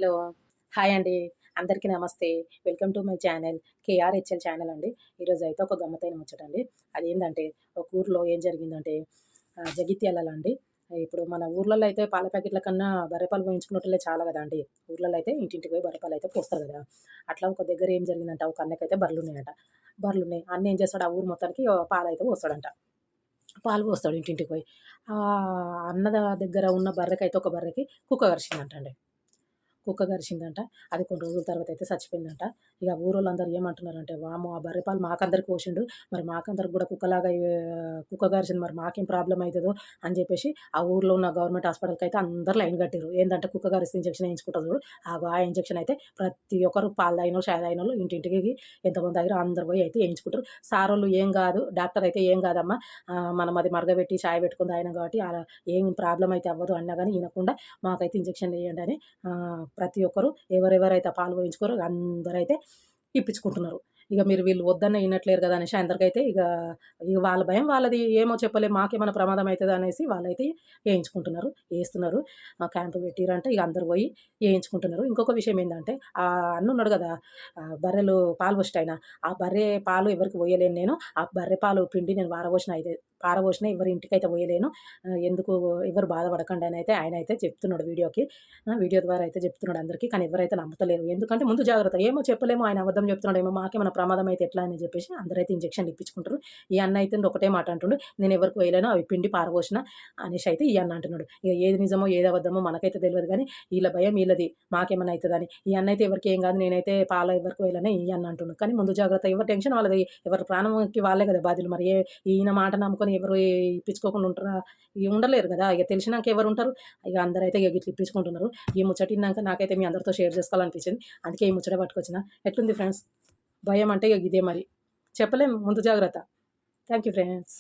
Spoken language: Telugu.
హలో. హాయ్ అండి. అందరికీ నమస్తే. Welcome to my channel KRHL channel అండి. ఈరోజైతే ఒక గమ్మత్తైన ముచ్చటండి. అదేందంటే ఒక ఊర్లో ఏం జరిగిందంటే జగిత్యాలలో అండి. ఇప్పుడు మన ఊర్లలో అయితే పాల ప్యాకెట్ల కన్నా బర్రె పాలు పోయించుకునేటోళ్ళే చాలా గదా అండి. ఊర్లలో అయితే ఇంటింటికి పోయి బర్రె పాలైతే పోస్తారు గదా! అట్లా ఒక దగ్గర ఏం జరిగిందంట, ఒక అన్నకైతే బర్రెలున్నాయంట. బర్రెలున్నాయి. అన్న ఏం చేస్తాడు, ఆ ఊరు మొత్తానికి పాలైతే పోస్తాడంట. పాలు పోస్తాడు ఇంటింటికి పోయి. అన్న దగ్గర ఉన్న బర్రెకైతే ఒక బర్రెకి కుక్క కరిచిందంటండి. కుక్క కరిచిందంట. అది కొన్ని రోజుల తర్వాత అయితే చచ్చిపోయిందంట. ఇక ఊరోళ్ళందరూ ఏమంటున్నారంటే, వామ్మో! ఆ బర్రె పాలు మాకందరికి పోసిండు. మరి మాకందరికి కూడా కుక్కలాగా కుక్క కరిచింది, మరి మాకేం ప్రాబ్లమ్ అయితదో అని చెప్పేసి ఆ ఊర్లో ఉన్న గవర్నమెంట్ హాస్పిటల్‌కైతే అందరూ లైన్ కట్టిర్రు. ఏందంటే కుక్క కరిస్తే ఇంజెక్షన్ ఏయించుకుంటారు చూడు. ఆ ఇంజెక్షన్ అయితే ప్రతి ఒక్కరు పాలు తాగినోళ్ళు, చాయ్ తాగినోళ్ళు ఇంటింటికి ఎంతమంది తాగిర్రో అందరూ పోయి అయితే ఏయించుకుంటారు. సారోళ్ళు ఏం కాదు, డాక్టర్ అయితే ఏం కాదమ్మా, మనం అది మరగబెట్టి చాయ్ పెట్టుకొని తాగినాం కాబట్టి ఏం ప్రాబ్లమ్ అయితే అవ్వదు అన్నా గానీ ఇనకుండా మాకైతే ఇంజెక్షన్‌లు ఎయ్యండి అని ప్రతి ఒక్కరు ఎవరెవరైతే పాలు పోయించుకోరో అందరైతే ఇప్పించుకుంటున్నారు. ఇక మీరు వీళ్ళు వద్దన్నా ఇనట్లేరు కదా అనేసి అందరికైతే ఇక వాళ్ళ భయం వాళ్ళది. ఏమో చెప్పలేం, మాకేమైనా ప్రమాదం అయితదా అనేసి వాళ్ళైతే ఏయించుకుంటున్నారు, ఏస్తున్నారు. క్యాంప్ పెట్టిర్రంట. ఇక అందరూ పోయి ఏయించుకుంటున్నారు. ఇంకొక విషయం ఏందంటే, అన్నున్నాడు గదా! బర్రెలు పాలు పోసేటాయన. ఆ బర్రె పాలు ఎవరికీ పోయలేను నేను. ఆ బర్రె పాలు పిండి నేను పారబోసిన ఎవరి ఇంటికైతే పోయలేను. ఎందుకు ఎవరు బాధపడకండి అనైతే ఆయనైతే చెప్తున్నాడు వీడియోకి. వీడియో ద్వారా అయితే చెప్తున్నాడు అందరికీ. కానీ ఎవరైతే నమ్ముతలేరు. ఎందుకంటే ముందు జాగ్రత్త. ఏమో చెప్పలేము, ఆయన అబద్ధం చెప్తున్నాడేమో, మాకేమైనా ప్రమాదం అయితే ఎట్లా అని చెప్పేసి అందరైతే ఇంజెక్షన్‌లు ఇప్పించుకుంటారు. ఈ అన్న అయితే ఒకటే మాట అంటుండు, నేను ఎవరికి వేయలేను, అవి పిండి పారబోసిన అనేసి అయితే ఈ అన్న అంటున్నాడు. ఇక ఏది నిజమో ఏది అబద్ధమో మనకైతే తెలవదు గానీ ఈళ్ళ భయం ఈళ్ళది, మాకేమన్నా అయితదని. ఈ అన్న అయితే ఎవరికీ ఏం కాదు, నేనైతే పాలు ఎవరికి వేయలేనని ఈ అన్న అంటుండు. కానీ ముందు జాగ్రత్త. ఎవరి టెన్షన్ వాళ్ళది. ఎవరి ప్రాణంకి వాళ్ళే కదా బాధ్యులు. మరి ఈయన మాట నమ్ముకొని ఎవరు ఇప్పించుకోకుండా ఉంటారా? ఇగ ఉండలేరు కదా! ఇక తెలిసినాక ఎవరుంటారు? ఇక అందరైతే ఇక గిట్ల ఇప్పించుకుంటున్నారు. ఈ ముచ్చట ఇన్నాక నాకైతే మీ అందరితో షేర్ చేసుకోవాలనిపించింది. అందుకే ఈ ముచ్చట పట్టుకొచ్చిన. ఎట్లుంది ఫ్రెండ్స్? భయం అంటే ఇక ఇదే మరి. చెప్పలేం, ముందు జాగ్రత్త. Thank you friends.